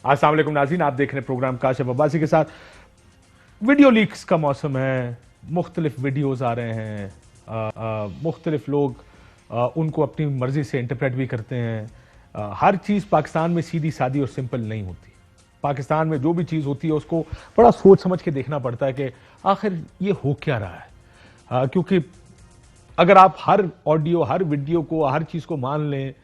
अस्सलाम वालेकुम नाज़रीन, आप देख रहे हैं प्रोग्राम काशिफ अब्बासी के साथ। वीडियो लीक्स का मौसम है, मुख्तलिफ वीडियोज़ आ रहे हैं, मुख्तलिफ लोग उनको अपनी मर्जी से इंटरप्रेट भी करते हैं। हर चीज़ पाकिस्तान में सीधी सादी और सिंपल नहीं होती। पाकिस्तान में जो भी चीज़ होती है उसको बड़ा सोच समझ के देखना पड़ता है कि आखिर ये हो क्या रहा है। क्योंकि अगर आप हर ऑडियो, हर वीडियो को, हर चीज़ को मान लें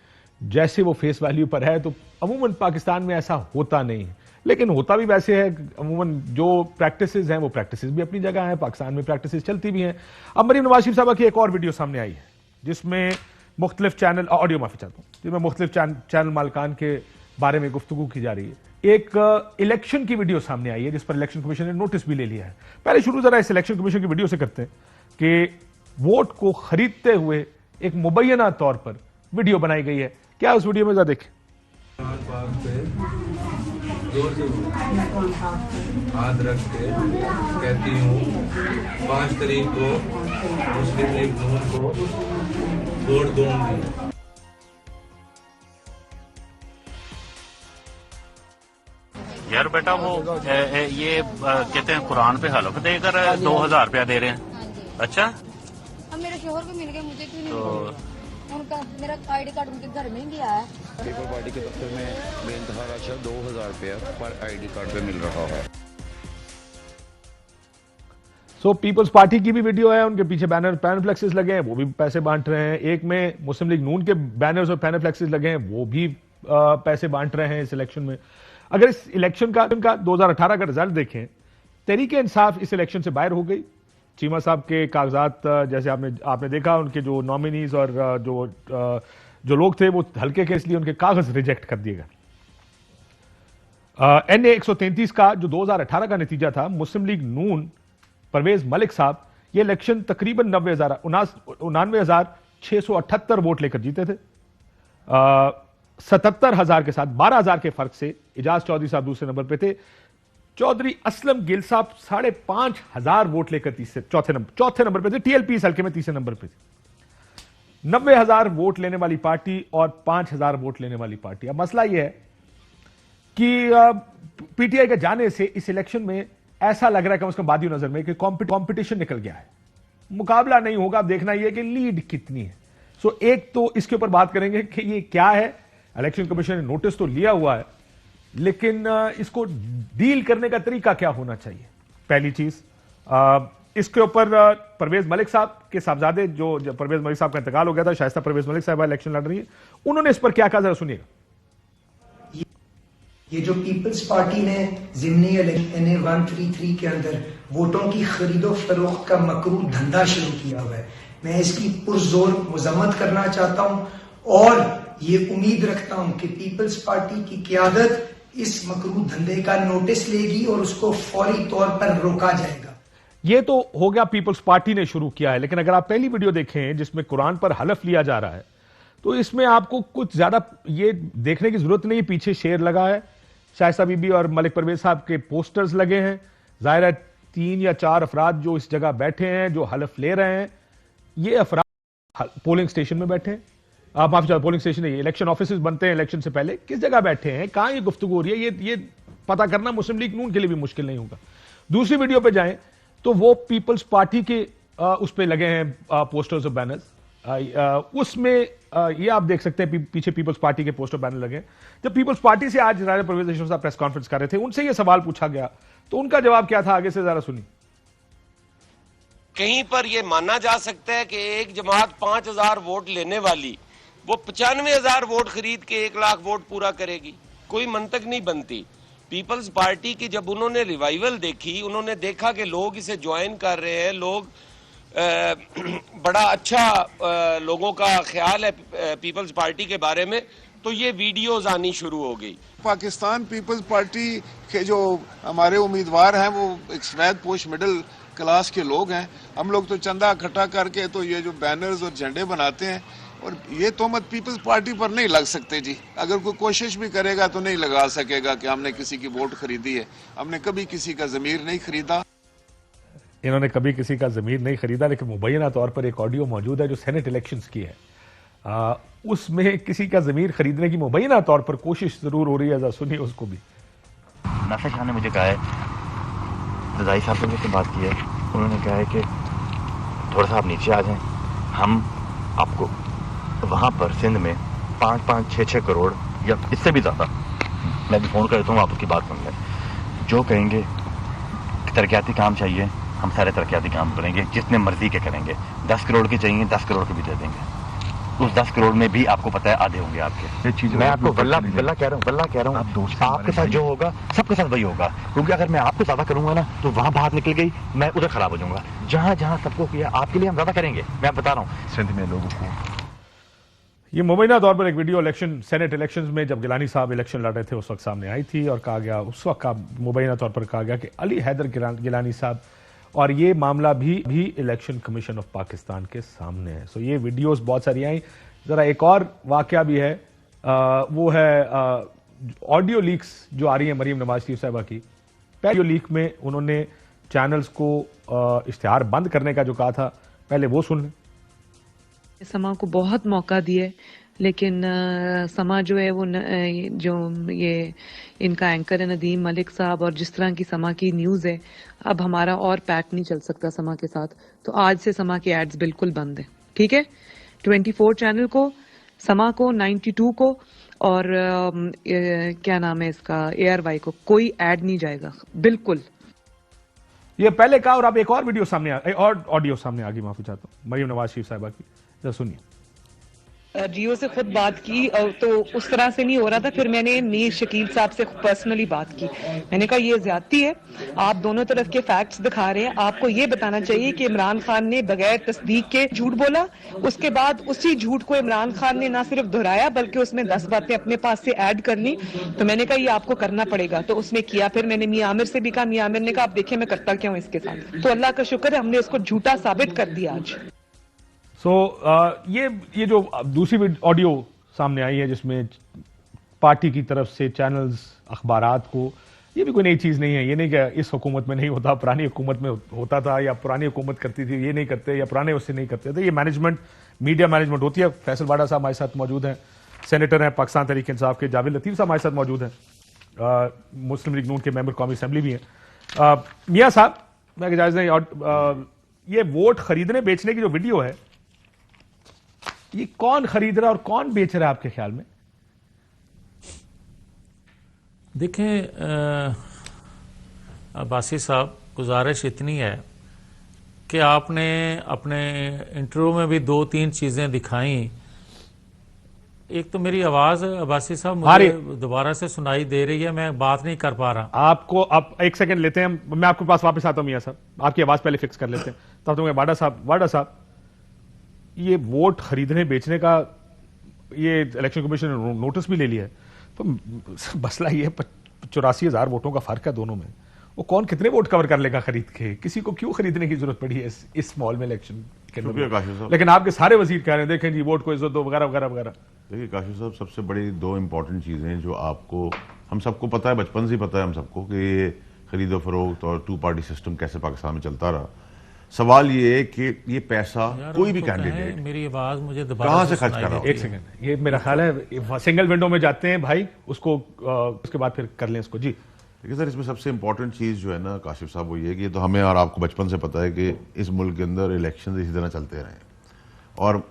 जैसे वो फेस वैल्यू पर है, तो अमूमन पाकिस्तान में ऐसा होता नहीं है। लेकिन होता भी वैसे है, अमूमन जो प्रैक्टिसेस हैं वो प्रैक्टिसेस भी अपनी जगह हैं, पाकिस्तान में प्रैक्टिसेस चलती भी हैं। अब मरीम नवाज शरीफ साहबा की एक और वीडियो सामने आई है जिसमें मुख्तलिफ चैनल, ऑडियो माफी चाहता हूँ, जिसमें मुख्तलिफ चैनल मालकान के बारे में गुफ्तगू की जा रही है। एक इलेक्शन की वीडियो सामने आई है जिस पर इलेक्शन कमीशन ने नोटिस भी ले लिया है। पहले शुरू जरा इस इलेक्शन कमीशन की वीडियो से करते हैं कि वोट को खरीदते हुए एक मुबैना तौर पर वीडियो बनाई गई है। क्या उस वीडियो में जरा देखें। हाथ रख के कहती हूँ 5 तारीख को मुस्लिम लीग नून को वोट दूंगी। यार बेटा वो ये कहते हैं कुरान पे हलफ देकर 2000 रुपया दे रहे हैं। अच्छा, अब मेरे शोहर को मिल गए, मुझे क्यों नहीं तो मिले? उनका मेरा आईडी कार्ड उनके घर में ही गया है। पीपल पार्टी के दफ्तर में बेइंतहा राशि 2000 रुपया पर आईडी कार्ड पे मिल रहा है। सो पीपल्स पार्टी की भी वीडियो है, उनके पीछे बैनर पैनफ्लेक्सेस लगे हैं, वो भी पैसे बांट रहे हैं। एक में मुस्लिम लीग नून के बैनर्स और पैनफ्लेक्सेस लगे हैं, वो भी पैसे बांट रहे हैं इस इलेक्शन में। अगर इस इलेक्शन का 2018 का रिजल्ट देखें, तहरीक इंसाफ इस इलेक्शन से बाहर हो गई। चीमा साहब के कागजात, जैसे आपने देखा, उनके जो नॉमिनीज और जो लोग थे वो हल्के के, इसलिए उनके कागज रिजेक्ट कर दिए गए। NA 133 का जो 2018 का नतीजा था, मुस्लिम लीग नून परवेज मलिक साहब ये इलेक्शन तकरीबन 99,678 वोट लेकर जीते थे। 77,000 के साथ 12,000 के फर्क से इजाज चौधरी साहब दूसरे नंबर पे थे। चौधरी असलम गिल साहब 5,500 वोट लेकर चौथे नंबर पे थे। TLP इस हल्के में तीसरे नंबर पे थे। 90,000 वोट लेने वाली पार्टी और 5,000 वोट लेने वाली पार्टी। अब मसला यह है कि PTI के जाने से इस इलेक्शन में ऐसा लग रहा है, कम से कम बादियों नजर में, कि कंपटीशन निकल गया है, मुकाबला नहीं होगा। अब देखना यह कि लीड कितनी है। सो एक तो इसके ऊपर बात करेंगे कि ये क्या है। इलेक्शन कमीशन ने नोटिस तो लिया हुआ है, लेकिन इसको डील करने का तरीका क्या होना चाहिए, पहली चीज। इसके ऊपर परवेज मलिक साहब के साहबजादे, जो परवेज मलिक साहब का इंतकाल हो गया था, शाइस्ता परवेज मलिक साहब इलेक्शन लड़ रही है, उन्होंने इस पर क्या कहा, जरा सुनिएगा। ये जो पीपल्स पार्टी ने ज़िमनी NA 133 के अंदर वोटों की खरीदो फरोख्त का मकरू धंधा शुरू किया हुआ है, मैं इसकी पुरजोर मजम्मत करना चाहता हूं और ये उम्मीद रखता हूं कि पीपल्स पार्टी की क़यादत इस मकरू धंधे का नोटिस लेगी और उसको फौरी तौर पर रोका जाएगा। ये तो हो गया, पीपल्स पार्टी ने शुरू किया है। लेकिन अगर आप पहली वीडियो देखें जिसमें कुरान पर हलफ लिया जा रहा है, तो इसमें आपको कुछ ज्यादा ये देखने की जरूरत नहीं। पीछे शेर लगा है, शाइस्ता बीबी और मलिक परवेज साहब के पोस्टर्स लगे हैं। जाहिर है 3 या 4 अफराद जो इस जगह बैठे हैं, जो हलफ ले रहे हैं, ये अफराद पोलिंग स्टेशन में बैठे हैं। आप माफ चाहते, पोलिंग स्टेशन नहीं, इलेक्शन ऑफिसेज बनते हैं इलेक्शन से पहले, किस जगह बैठे हैं, कहां ये गुफ्तगू हो रही है, ये पता करना मुस्लिम लीग नून के लिए भी मुश्किल नहीं होगा। दूसरी वीडियो पे जाएं तो वो पीपल्स पार्टी के उस पे लगे हैं पोस्टर्स और बैनर्स। उसमें ये आप देख सकते हैं पीछे पीपल्स पार्टी के पोस्टर बैनर लगे। जब पीपल्स पार्टी से आज राजा परवेज अशरफ साहब प्रेस कॉन्फ्रेंस कर रहे थे, उनसे ये सवाल पूछा गया, तो उनका जवाब क्या था, आगे से जरा सुनिए। कहीं पर यह माना जा सकता है कि एक जमात 5,000 वोट लेने वाली वो 95,000 वोट खरीद के 1 लाख वोट पूरा करेगी? कोई मंतक नहीं बनती। पीपल्स पार्टी की जब उन्होंने रिवाइवल देखी, उन्होंने देखा कि लोग इसे ज्वाइन कर रहे हैं, लोग बड़ा अच्छा लोगों का ख्याल है पीपल्स पार्टी के बारे में, तो ये वीडियोस आनी शुरू हो गई। पाकिस्तान पीपल्स पार्टी के जो हमारे उम्मीदवार हैं वो एक सफेद पोश मिडिल क्लास के लोग हैं। हम लोग तो चंदा इकट्ठा करके तो ये जो बैनर्स और झंडे बनाते हैं, और ये तोहमत पीपल्स पार्टी पर नहीं लग सकते जी। अगर कोई कोशिश भी करेगा तो नहीं लगा सकेगा कि हमने किसी की वोट खरीदी है। हमने कभी किसी का ज़मीर नहीं खरीदा। इन्होंने कभी किसी का ज़मीर नहीं खरीदा, लेकिन मुबैना तौर पर एक ऑडियो मौजूद है जो सेनेट इलेक्शंस की है। उसमें किसी का ज़मीर खरीदने की मुबैना तौर पर कोशिश ज़रूर हो रही है। जरा सुनिए उसको भी। नाफिक खान ने मुझे कहा है, रजाई साहब से मुझसे बात की है, उन्होंने कहा है कि थोड़ा सा आप नीचे आ जाएं, हम आपको वहाँ पर सिंध में 5-5, 6-6 करोड़ या इससे भी ज़्यादा, मैं भी फ़ोन कर देता हूँ, आप उसकी बात सुन लें, जो कहेंगे तरक्याती काम चाहिए, हम सारे तरक्याती काम करेंगे, जितने मर्जी के करेंगे। 10 करोड़ के चाहिए, 10 करोड़ के भी दे देंगे। उस 10 करोड़ में भी आपको पता है आधे होंगे आपके। मैं आपको वल्ला कह रहा हूँ, आपके साथ जो होगा सबके साथ वही होगा, क्योंकि अगर मैं आपको ज्यादा करूंगा ना तो वहां बात निकल गई, मैं उधर खराब हो जाऊंगा। जहां जहां सबको किया आपके लिए हम ज्यादा करेंगे, मैं बता रहा हूँ। सिंध में लोगों को ये मुबैना तौर पर एक वीडियो इलेक्शन, सेनेट इलेक्शंस में जब गिलानी साहब इलेक्शन लड़ रहे थे उस वक्त सामने आई थी और कहा गया, उस वक्त का मुबैना तौर पर कहा गया कि अली हैदर गिलानी साहब, और ये मामला भी इलेक्शन कमीशन ऑफ पाकिस्तान के सामने है। सो ये वीडियोस बहुत सारी आई। जरा एक और वाकया भी है, वो है ऑडियो लीक्स जो आ रही है मरीम नवाज शरीफ साहबा की। पहले लीक में उन्होंने चैनल्स को इश्तिहार बंद करने का जो कहा था, पहले वो सुन लें। समा को बहुत मौका दिए, लेकिन समा जो है वो जो ये इनका एंकर है नदीम मलिक साहब, और जिस तरह की समा की न्यूज़ है, अब हमारा और पैट नहीं चल सकता समा के साथ। तो आज से समा के एड्स बिल्कुल बंद है, ठीक है। 24 चैनल को, समा को, 92 को और क्या नाम है इसका, ARY को कोई ऐड नहीं जाएगा बिल्कुल। ये पहले कहा, और अब एक और वीडियो सामने और ऑडियो सामने आ गई, माफी चाहता हूं, मरीम नवाज शरीफ साहिबा की, जरा सुनिए। जियो से खुद बात की तो उस तरह से नहीं हो रहा था, फिर मैंने मीर शकील साहब से पर्सनली बात की। मैंने कहा ये ज्यादती है, आप दोनों तरफ के फैक्ट्स दिखा रहे हैं, आपको ये बताना चाहिए कि इमरान खान ने बगैर तस्दीक के झूठ बोला, उसके बाद उसी झूठ को इमरान खान ने ना सिर्फ दोहराया बल्कि उसमें 10 बातें अपने पास से ऐड कर ली। तो मैंने कहा ये आपको करना पड़ेगा, तो उसने किया। फिर मैंने मियां आमिर से भी कहा, मियां आमिर ने कहा आप देखिए मैं करता क्या हूं इसके साथ। तो अल्लाह का शुक्र है हमने उसको झूठा साबित कर दिया आज। ये जो दूसरी ऑडियो सामने आई है जिसमें पार्टी की तरफ से चैनल्स, अखबारात को, ये भी कोई नई चीज नहीं है। ये नहीं कि इस हुकूमत में नहीं होता, पुरानी हुकूमत में होता था, या पुरानी हुकूमत करती थी, ये नहीं करते, या पुराने उससे नहीं करते थे। ये मैनेजमेंट, मीडिया मैनेजमेंट होती है। फैसल वाडा साहब हमारे साथ मौजूद हैं, सेनेटर हैं पाकिस्तान तहरीक इंसाफ के। जावेद लतीफ साहब हमारे साथ मौजूद हैं, मुस्लिम लीग नून के मेंबर कौमी असेंबली भी हैं। मियां साहब, मैं इजाजत नहीं, ये वोट खरीदने बेचने की जो वीडियो है, ये कौन खरीद रहा है और कौन बेच रहा है आपके ख्याल में? देखें अब्बासी साहब, गुजारिश इतनी है कि आपने अपने इंटरव्यू में भी 2-3 चीजें दिखाई। एक तो मेरी आवाज अब्बासी साहब मुझे दोबारा से सुनाई दे रही है, मैं बात नहीं कर पा रहा। आपको अब 1 सेकंड लेते हैं, मैं आपके पास वापस आता हूं मियां साहब, आपकी आवाज पहले फिक्स कर लेते हैं। तब तो वाडा साहब, ये वोट खरीदने बेचने का ये इलेक्शन कमीशन ने नोटिस भी ले लिया है, तो मसला ये 84,000 वोटों का फर्क है दोनों में। वो कौन कितने वोट कवर कर लेगा खरीद के? किसी को क्यों खरीदने की जरूरत पड़ी है इस माहौल में इलेक्शन के अंदर? लेकिन आपके सारे वजीर कह रहे हैं देखें जी वोट को इज्जत दो वगैरह वगैरह वगैरह। देखिए काशिफ साहब, सबसे बड़ी 2 इंपॉर्टेंट चीजें जो आपको, हम सबको पता है, बचपन से ही पता है हम सबको कि ये खरीदो फरोख्त और 2 पार्टी सिस्टम कैसे पाकिस्तान में चलता रहा। सवाल ये है कि ये पैसा कोई भी कैंडिडेट मेरी आवाज मुझे दोबारा कहां से खर्च कर रहा है? 1 सेकंड, ये मेरा ख्याल है सिंगल विंडो में जाते हैं भाई, उसको उसके बाद फिर कर लें इसको। जी देखिए सर, इसमें सबसे इंपॉर्टेंट चीज जो है ना काशिफ साहब, वो ये कि ये तो हमें और आपको बचपन से पता है कि इस मुल्क के अंदर इलेक्शन इसी तरह चलते रहे, और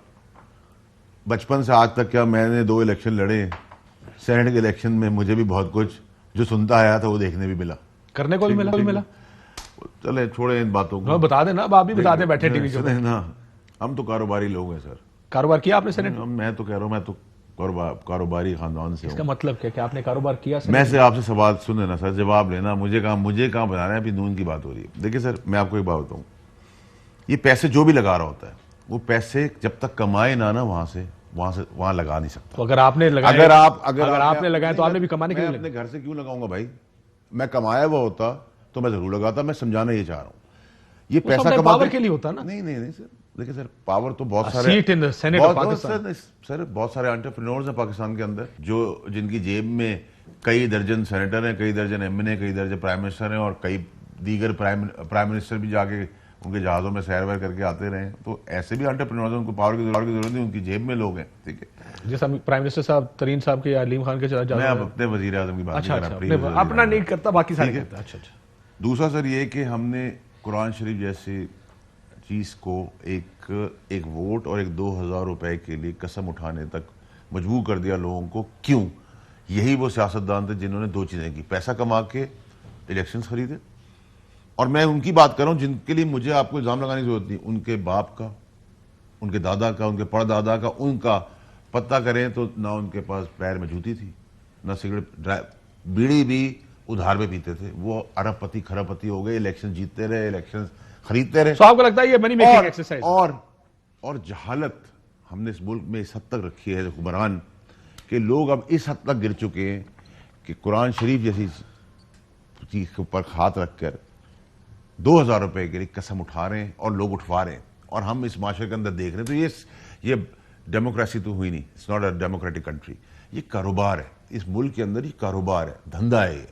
बचपन से आज तक क्या मैंने 2 इलेक्शन लड़े, सेनेट के इलेक्शन में मुझे भी बहुत कुछ जो सुनता आया था वो देखने भी मिला, करने को भी मिला। चले छोड़े इन बातों को, बता देना, आप भी बता दें बैठे टीवी पे ना। हम तो कारोबारी लोग हैं सर। कारोबार किया आपने सेनेट? मैं तो कह रहा हूँ, मैं तो कारोबारी खानदान से हूँ। इसका मतलब क्या आपने कारोबार किया? मैं से आपसे सवाल सुने ना सर, जवाब लेना। मुझे कहाँ बना रहे हैं? अभी नून की बात हो रही है। देखिए सर, मैं आपको एक बात बताऊँ, ये पैसे जो भी लगा रहा होता है, वो पैसे जब तक कमाए ना वहां लगा नहीं सकता। तो अगर आपने लगाए, अगर आपने लगाए तो आपने भी कमाने के लिए, अपने घर से क्यों लगाऊंगा भाई? मैं कमाया हुआ होता तो मैं जरूर लगाता। मैं समझाना ये चाह रहा हूँ, ये पैसा पावर के लिए होता ना। नहीं सर, देखिए सर, पावर तो बहुत सारे सर बहुत सारे एंटरप्रेन्योर्स हैं पाकिस्तान के अंदर, जो जिनकी जेब में कई दर्जन सेनेटर हैं, कई दर्जन MNA, कई दर्जन प्राइम मिनिस्टर हैं, और कई दीगर प्राइम मिनिस्टर भी जाके उनके जहाज़ों में सैर वैर करके आते रहे। तो ऐसे भी एंटरप्रेन्योर्स हैं, उनको पावर की जरूरत नहीं, उनकी जेब में लोग हैं, ठीक है। जैसा प्राइम मिनिस्टर साहब तरीन साहब के या अलीम खान के मैं अब अपने वजीर आज़म की बात अच्छा, नहीं कर रहा, अपना नहीं करता, बाकी सारे ठीक है। करता। अच्छा अच्छा। दूसरा सर ये कि हमने कुरान शरीफ जैसी चीज़ को एक वोट और एक 2000 रुपए के लिए कसम उठाने तक मजबूर कर दिया लोगों को। क्यों? यही वो सियासतदान थे जिन्होंने दो चीज़ें की, पैसा कमा के इलेक्शंस खरीदे, और मैं उनकी बात कर रहा हूँ जिनके लिए मुझे आपको इल्ज़ाम लगाने की जरूरत नहीं, उनके बाप का, उनके दादा का, उनके परदादा का, उनका पता करें तो ना उनके पास पैर में जूती थी, ना सिगरेट, बीड़ी भी उधार में पीते थे। वो अरबपति खरबपति हो गए, इलेक्शन जीतते रहे, इलेक्शन खरीदते रहे। तो आपको लगता है ये मनी मेकिंग एक्सरसाइज? और जहालत हमने इस मुल्क में इस हद तक रखी है हुक्मरान कि लोग अब इस हद तक गिर चुके हैं कि कुरान शरीफ जैसी चीज के ऊपर हाथ रखकर 2000 रुपए के लिए कसम उठा रहे हैं और लोग उठवा रहे हैं, और हम इस माशरे के अंदर देख रहे हैं। तो ये डेमोक्रेसी तो हुई नहीं, it's not a democratic country, ये कारोबार है। इस मुल्क के अंदर ये कारोबार है, धंधा है।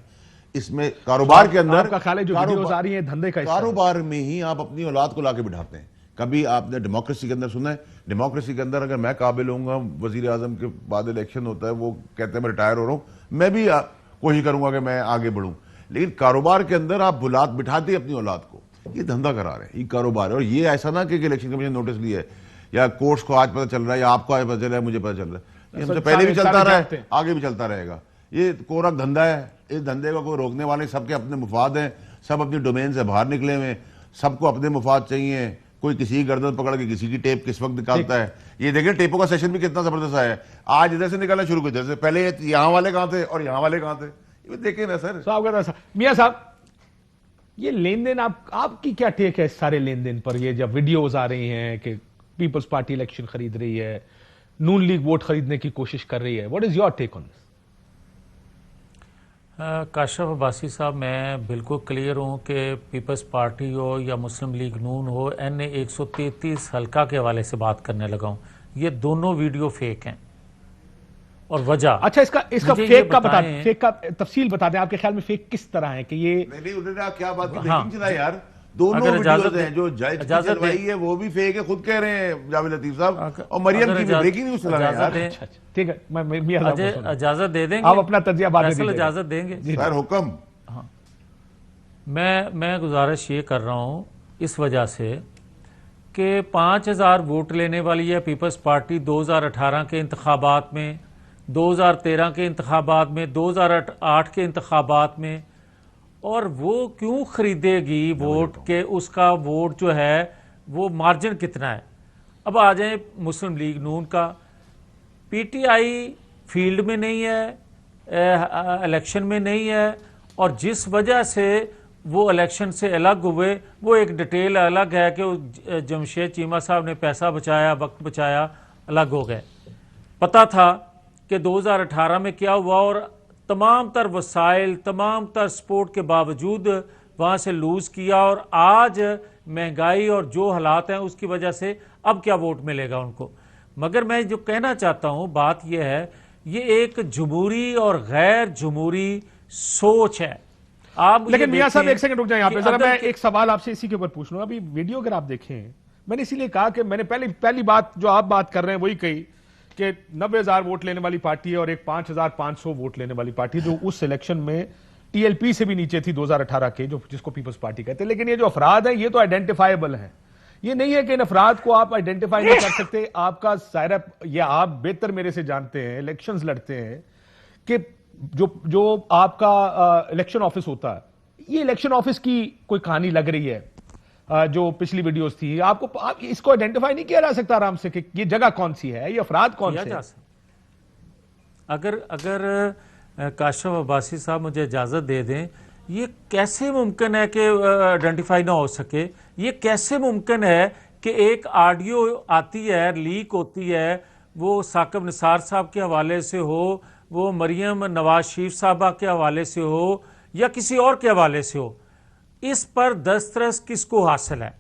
इसमें कारोबार के अंदर आपका ख्याल है जो वीडियोस आ रही हैं धंधे का कारोबार में ही आप अपनी औलाद को लाके बिठाते हैं। कभी आपने डेमोक्रेसी के अंदर सुना है? डेमोक्रेसी के अंदर अगर मैं काबिल होऊंगा, वजीर आजम के बाद इलेक्शन होता है, वो कहते हैं मैं रिटायर हो रहा हूं, मैं भी कोशिश करूंगा कि मैं आगे बढ़ूं। लेकिन कारोबार के अंदर आप बुलात बिठाते हैं अपनी औलाद को, ये धंधा करा रहे हैं, ये कारोबार है। और ये ऐसा ना कि इलेक्शन कमीशन नोटिस लिया है या कोर्ट्स को आज पता चल रहा है या आपको आज पता चल रहा है, मुझे पता चल रहा है, ये हमसे पहले भी चलता रहा है, आगे भी चलता रहेगा। ये कोरा धंधा है, इस धंधे को कोई रोकने वाले, सबके अपने मुफाद हैं, सब अपनी डोमेन से बाहर निकले हुए, सबको अपने मुफाद चाहिए। कोई किसी की गर्दन पकड़ के किसी की टेप किस वक्त निकालता है। ये देखिए टेपों का सेशन भी कितना जबरदस्त आया है, आज इधर से निकालना शुरू कर, इधर से, पहले यहाँ वाले कहाँ थे और यहाँ वाले कहाँ थे, ये देखे ना सर। मियां साहब, ये लेन देन आपकी क्या टेक है सारे लेन देन पर? ये जब वीडियोस आ रही हैं कि पीपल्स पार्टी इलेक्शन खरीद रही है, नून लीग वोट खरीदने की कोशिश कर रही है, what is your take on this? Kashif Abbasi साहब, मैं बिल्कुल क्लियर हूँ कि पीपल्स पार्टी हो या मुस्लिम लीग नून हो, NA 133 हल्का के हवाले से बात करने लगा हूँ। ये दोनों वीडियो फेक हैं और वजह। अच्छा, इसका फेक का तफसील बता दें, आपके ख्याल में फेक किस तरह है? कि ये नहीं, उन्होंने क्या बात की, ब्रेकिंग चला यार, दोनों वीडियोस हैं जो इजाजत है वो भी फेक है, खुद कह रहे हैं जावेद लतीफ साहब, और मरियम की भी ब्रेकिंग न्यूज चला रहे हैं यार। ठीक है, मैं इजाजत दे देंगे, आप अपना तजिया बाद में इजाजत देंगे सर, हुक्म। हाँ, मैं गुजारिश ये कर रहा हूँ इस वजह से कि 5000 वोट लेने वाली है पीपल्स पार्टी 2018 के इंतखाबात में, 2013 के इंतखाबात में, 2008 के इंतखाबात में, और वो क्यों खरीदेगी वोट के? उसका वोट जो है वो मार्जिन कितना है? अब आ जाए मुस्लिम लीग नून का, PTI फील्ड में नहीं है, इलेक्शन में नहीं है, और जिस वजह से वो इलेक्शन से अलग हुए, वो एक डिटेल अलग है कि जमशेद चीमा साहब ने पैसा बचाया, वक्त बचाया, अलग हो गए। पता था कि 2018 में क्या हुआ, और तमाम तर वसाइल, तमाम तर सपोर्ट के बावजूद वहाँ से लूज़ किया, और आज महंगाई और जो हालात हैं उसकी वजह से अब क्या वोट मिलेगा उनको। मगर मैं जो कहना चाहता हूँ, बात यह है, ये एक जमहूरी और गैर जमहूरी सोच है। आप लेकिन मियां साहब एक सेकंड रुक जाए यहाँ पे जरा, मैं एक सवाल आपसे इसी के ऊपर पूछ लूँ। अभी वीडियो अगर आप देखें, मैंने इसीलिए कहा कि मैंने पहली बात जो आप बात कर रहे हैं वही कही कि 90,000 वोट लेने वाली पार्टी है और एक 5,500 वोट लेने वाली पार्टी, जो उस इलेक्शन में TLP से भी नीचे थी 2018 के, जो जिसको पीपल्स पार्टी कहते हैं। लेकिन ये जो अफराद हैं ये तो आइडेंटिफाइबल हैं, ये नहीं है कि इन अफराद को आप आइडेंटिफाई नहीं कर सकते। आपका सायरा, ये आप बेहतर मेरे से जानते हैं, इलेक्शंस लड़ते हैं, कि जो आपका इलेक्शन ऑफिस होता है, ये इलेक्शन ऑफिस की कोई कहानी लग रही है। जो पिछली वीडियोस थी, आप इसको आइडेंटिफाई नहीं किया जा सकता आराम से कि ये जगह कौन सी है, ये अफराद कौन से हैं? अगर काशिफ अब्बासी साहब मुझे इजाजत दे दें, ये कैसे मुमकिन है कि आइडेंटिफाई ना हो सके? ये कैसे मुमकिन है कि एक ऑडियो आती है, लीक होती है, वो साकिब निसार साहब के हवाले से हो, वो मरियम नवाज शरीफ साहबा के हवाले से हो, या किसी और के हवाले से हो, इस पर दस्तरस किसको हासिल है?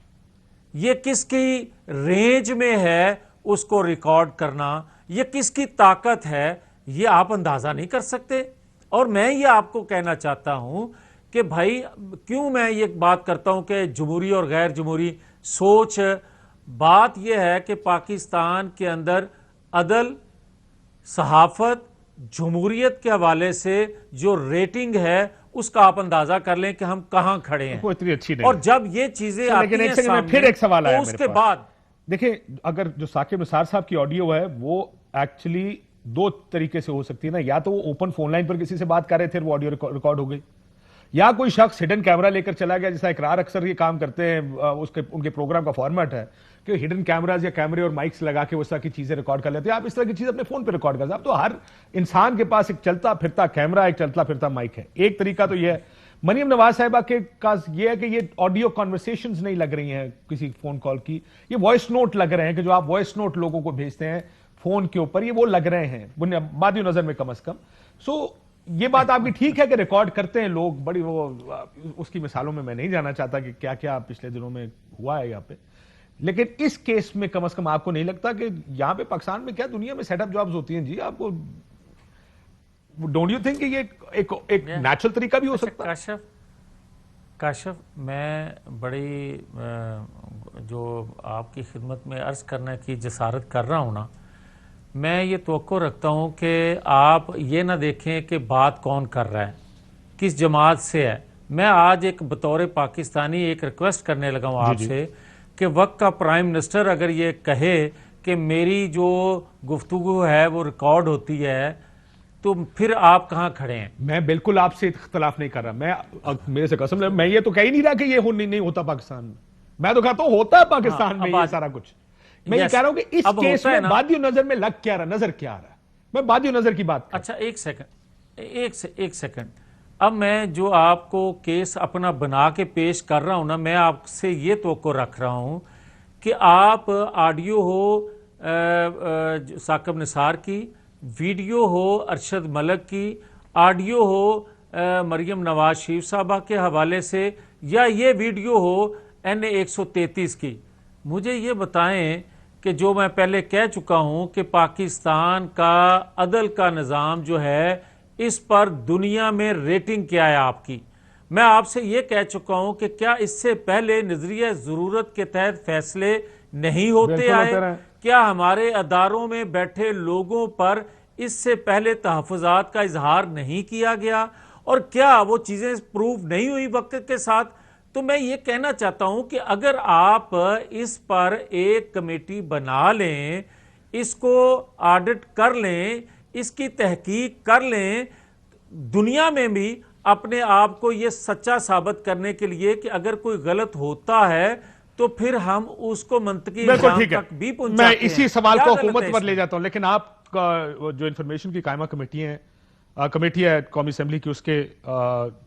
ये किसकी रेंज में है उसको रिकॉर्ड करना? ये किसकी ताकत है? ये आप अंदाजा नहीं कर सकते। और मैं ये आपको कहना चाहता हूं कि भाई क्यों मैं ये बात करता हूं कि जमहूरी और गैर जमहूरी सोच। बात यह है कि पाकिस्तान के अंदर अदल, सहाफत, जमहूरियत के हवाले से जो रेटिंग है उसका आप अंदाजा कर लें कि हम कहां खड़े हैं। वो इतनी अच्छी नहीं और जब ये चीजें आती हैं सामने, फिर एक सवाल आया तो उसके बाद देखिए, अगर जो साकिब निसार साहब की ऑडियो है वो एक्चुअली दो तरीके से हो सकती है ना, या तो वो ओपन फोन लाइन पर किसी से बात कर रहे थे, वो ऑडियो रिकॉर्ड हो गई, या कोई शख्स हिडन कैमरा लेकर चला गया, जैसा इकरार अक्सर ये काम करते हैं, उसके उनके प्रोग्राम का फॉर्मेट है कि हिडन कैमराज या कैमरे और माइक्स लगा के उस तरह की चीजें रिकॉर्ड कर लेते हैं। आप इस तरह की चीज अपने फोन पे रिकॉर्ड करते हैं। अब तो हर इंसान के पास एक चलता फिरता कैमरा, एक चलता फिरता माइक है। एक तरीका तो यह है। मरियम नवाज साहिबा के पास यह है कि ये ऑडियो कॉन्वर्सेशंस नहीं लग रही हैं किसी फोन कॉल की, ये वॉइस नोट लग रहे हैं कि जो आप वॉइस नोट लोगों को भेजते हैं फोन के ऊपर, ये वो लग रहे हैं बुनियादी नजर में कम से कम। सो ये बात आपकी ठीक है कि रिकॉर्ड करते हैं लोग, बड़ी वो उसकी मिसालों में मैं नहीं जाना चाहता कि क्या क्या पिछले दिनों में हुआ है यहाँ पे, लेकिन इस केस में कम से कम आपको नहीं लगता कि यहाँ पे पाकिस्तान में क्या दुनिया में सेटअप जॉब्स होती हैं जी, आपको डोंट यू थिंक कि ये एक नेचुरल तरीका भी हो सकता है? काशिफ, मैं बड़ी जो आपकी खिदमत में अर्ज करने की जसारत कर रहा हूँ ना, मैं ये तवक्को रखता हूँ कि आप ये ना देखें कि बात कौन कर रहा है, किस जमात से है। मैं आज एक बतौर पाकिस्तानी एक रिक्वेस्ट करने लगा हूँ आपसे कि वक्त का प्राइम मिनिस्टर अगर ये कहे कि मेरी जो गुफ्तगू है वो रिकॉर्ड होती है, तो फिर आप कहां खड़े हैं? मैं बिल्कुल आपसे इख्तलाफ नहीं कर रहा। मैं मेरे से कसम, मैं ये तो कह ही नहीं रहा कि ये नहीं होता पाकिस्तान में। मैं तो कहता हूं होता है पाकिस्तान में ये सारा कुछ। मैं ये कह रहा हूं कि इस केस में बादियो नजर में लग क्या रहा, नजर क्या आ रहा है। मैं बादियो नजर की बात। अच्छा, एक सेकंड। अब मैं जो आपको केस अपना बना के पेश कर रहा हूं ना, मैं आपसे ये तवक्को रख रहा हूं कि आप ऑडियो हो साकिब निसार की, वीडियो हो अरशद मलिक की, ऑडियो हो मरियम नवाज शरीफ साहबा के हवाले से, या ये वीडियो हो NA 133 की, मुझे ये बताएं कि जो मैं पहले कह चुका हूं कि पाकिस्तान का अदल का निज़ाम जो है, इस पर दुनिया में रेटिंग क्या है आपकी। मैं आपसे ये कह चुका हूं कि क्या इससे पहले नजरिया ज़रूरत के तहत फैसले नहीं होते आए? क्या हमारे अदारों में बैठे लोगों पर इससे पहले तहफ़्फ़ुज़ात का इजहार नहीं किया गया? और क्या वो चीज़ें प्रूव नहीं हुई वक्त के साथ? तो मैं ये कहना चाहता हूं कि अगर आप इस पर एक कमेटी बना लें, इसको ऑडिट कर लें, इसकी तहकीक कर लें, दुनिया में भी अपने आप को ये सच्चा साबित करने के लिए कि अगर कोई गलत होता है तो फिर हम उसको मंतकी तक भी पहुंचाते हैं। मैं इसी सवाल को हुकूमत पर ले जाता हूं, लेकिन आपका जो इंफॉर्मेशन की कायमा कमेटी है कौमी असेंबली की, उसके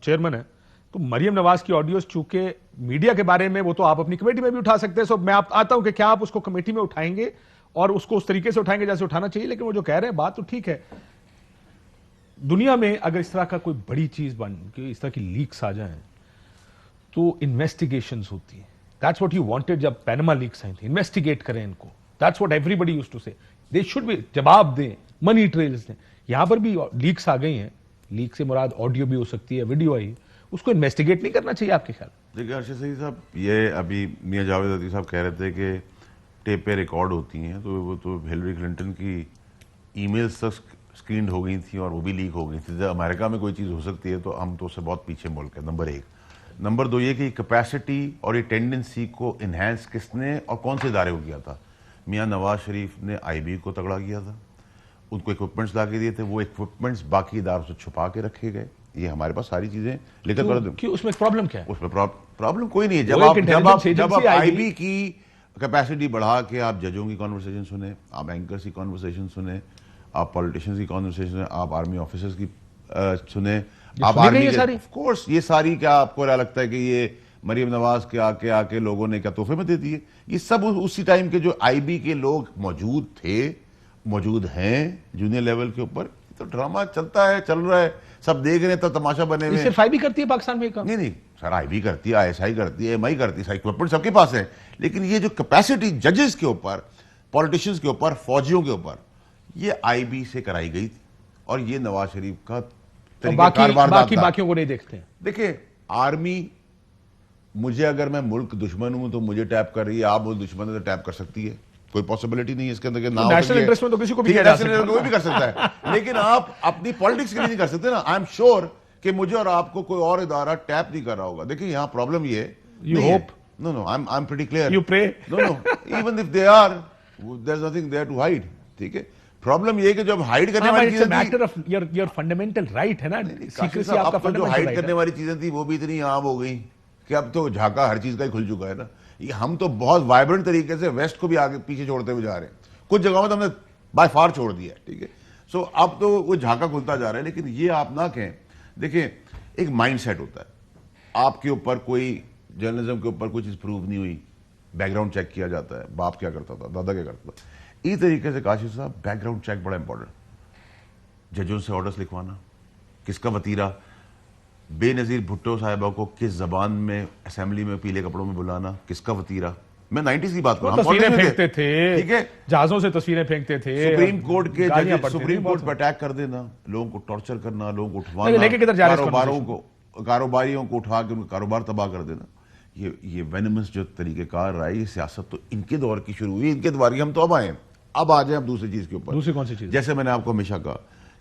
चेयरमैन है, तो मरियम नवाज की ऑडियोज चूंकि मीडिया के बारे में, वो तो आप अपनी कमेटी में भी उठा सकते हैं। सो मैं आता हूं कि क्या आप उसको कमेटी में उठाएंगे और उसको उस तरीके से उठाएंगे जैसे उठाना चाहिए। लेकिन वो जो कह रहे हैं बात तो ठीक है, दुनिया में अगर इस तरह का कोई बड़ी चीज बन के इस तरह की लीक्स आ जाए तो इन्वेस्टिगेशंस होती है। दैट्स व्हाट यू वांटेड जब पैनामा लीक्स आई थी, इन्वेस्टिगेट करें इनको। That's what everybody used to say, they should be, जवाब दें, मनी ट्रेल्स दें। यहां पर भी लीक्स आ गई हैं, लीक से मुराद ऑडियो भी हो सकती है, वीडियो आई, उसको इन्वेस्टिगेट नहीं करना चाहिए आपके ख्याल? देखिए अर्शद सईद साहब, ये अभी मियां जावेद अतीक साहब कह रहे थे कि टेप पे रिकॉर्ड होती हैं, तो वो तो हिलरी क्लिंटन की ईमेल्स तक स्क्रीन हो गई थी और वो भी लीक हो गई थी। जब अमेरिका में कोई चीज़ हो सकती है तो हम तो उससे बहुत पीछे मुल्क है, नंबर एक। नंबर दो ये कि कैपेसिटी और ये टेंडेंसी को इन्हेंस किसने और कौन से इदारे को किया था? मियां नवाज शरीफ ने IB को तगड़ा किया था, उनको इक्विपमेंट्स ला के दिए थे, वो इक्विपमेंट्स बाकी इदारों से छुपा के रखे गए। ये हमारे पास सारी चीजें लेकर कर। क्यों उसमें प्रॉब्लम क्या है? उसमें प्रॉब्लम कोई नहीं है। जब आप IB की कैपेसिटी बढ़ा के आप जजों की कॉन्वर्सेशन सुने, आप एंकर्स की कॉन्वर्सेशन सुने, आप पॉलिटिशियंस की कॉन्वर्सेशन सुने, आप आर्मी ऑफिसर्स की सुने, आप आर्मी के, ऑफ कोर्स ये सारी, क्या आपको क्या लगता है कि ये मरियम नवाज के आके लोगों ने क्या तोहफे में दे दिए? ये सब उसी टाइम के जो IB के लोग मौजूद थे, मौजूद हैं जूनियर लेवल के ऊपर। तो ड्रामा चलता है, चल रहा है, सब देख रहे हैं, तो तमाशा बने हुए। सिर्फ IB करती है पाकिस्तान में काम? नहीं सर, IB करती है, ISI करती है, MI करती है, इक्विपमेंट सबके पास है। लेकिन ये जो कैपेसिटी जजेस के ऊपर, पॉलिटिशियंस के ऊपर, फौजियों के ऊपर, ये IB से कराई गई थी। और ये नवाज शरीफ का बाकियों को नहीं देखते हैं। देखिए आर्मी, मुझे अगर मैं मुल्क दुश्मन हूं तो मुझे टैप कर रही है, आप मुल्क दुश्मन है तो टैप कर सकती है, कोई पॉसिबिलिटी नहीं है इसके अंदर के ना। नेशनल इंटरेस्ट में तो किसी को भी कोई भी कर सकता है, लेकिन आप अपनी पॉलिटिक्स के लिए नहीं कर सकते ना। आई एम श्योर कि मुझे और आपको कोई और इदारा टैप नहीं कर रहा होगा। देखिए यहां प्रॉब्लम ये है, you hope, no I am pretty clear, you pray, no even if they are, there is nothing there to hide. ठीक है, प्रॉब्लम ये कि जब हाइड करने वाली चीजें, matter of your fundamental right है ना, सीक्रेसी आपका जो फंडामेंटल हाइड राइट करने वाली चीजें थी वो भी इतनी आम हो गई कि अब तो झाका हर चीज का ही खुल चुका है ना। ये हम तो बहुत वाइब्रेंट तरीके से वेस्ट को भी आगे पीछे छोड़ते हुए जा रहे हैं, कुछ जगहों में तो हमने बाय फार छोड़ दिया है। ठीक है, सो अब तो वो झाका खुलता जा रहा है। लेकिन ये आप ना कहें, देखिए एक माइंड सेट होता है, आपके ऊपर कोई जर्नलिज्म के ऊपर कोई चीज प्रूव नहीं हुई, बैकग्राउंड चेक किया जाता है, बाप क्या करता था, दादा क्या करता था। इस तरीके से काशिफ साहब बैकग्राउंड चेक बड़ा इंपॉर्टेंट, जजों से ऑर्डर्स लिखवाना, किसका वतीरा, बेनजीर भुट्टो साहिबा को किस जबान में असेंबली में पीले कपड़ों में बुलाना, किसका वतीरा। मैं 90s की बात कर रहा हूं, तस्वीरें फेंकते थे, ठीक है, जहाजों से तस्वीरें फेंकते थे, सुप्रीम कोर्ट के जज सुप्रीम कोर्ट पर अटैक कर देना, लोगों को टॉर्चर करना, लोगों को उठवाना, कारोबारियों को उठा के उनका कारोबार तबाह कर देना। ये वेनमस जो तरीकेकार रहा है, ये सियासत तो इनके दौर की शुरू हुई, इनके दौर की हम तो अब आए। अब आ जाए हम दूसरी चीज के ऊपर। दूसरी कौन सी चीज? जैसे मैंने आपको हमेशा कहा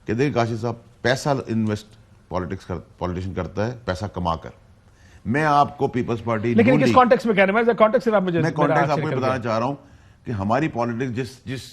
कि देखिए काशिफ साहब, पैसा इन्वेस्ट पॉलिटिशियन करता है पैसा कमाकर। मैं आपको पीपल्स पार्टी, लेकिन किस कॉन्टेक्स्ट में कह रहे हैं? कॉन्टेक्स्ट सिर्फ मैं कॉन्टेक्स्ट आपको बताना चाह रहा हूं कि हमारी पॉलिटिक्स जिस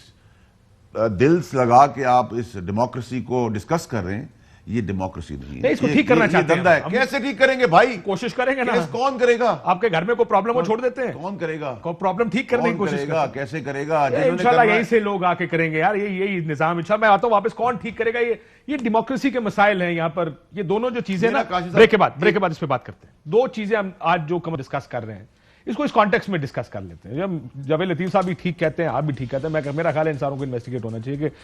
दिल लगा के आप इस डेमोक्रेसी को डिस्कस कर रहे हैं, ये डेमोक्रेसी नहीं है, इसको ठीक करना चाहते हैं। कैसे ठीक करेंगे भाई? कोशिश करेंगे ना। कौन करेगा? आपके घर में कोई प्रॉब्लम हो, छोड़ देते हैं। कौन करेगा? कोई प्रॉब्लम ठीक करने की कोशिश करेगा? कैसे करेगा? इंशाल्लाह यहीं से लोग आके करेंगे यार, यही निजाम। इंशाल्लाह मैं आता हूं वापस, कौन ठीक करेगा? ये डेमोक्रेसी के मसाइल हैं यहाँ पर। ये दोनों जो चीजें ना, ब्रेक के बाद इस पे बात करते हैं। दो चीजें हम आज जो डिस्कस कर रहे हैं, इसको इस कॉन्टेक्स्ट में डिस्कस कर लेते हैं। जब जावेद लतीफ साहब भी ठीक कहते हैं, आप भी ठीक कहते हैं, मेरा ख्याल है इंसानों को इन्वेस्टिगेट होना चाहिए कि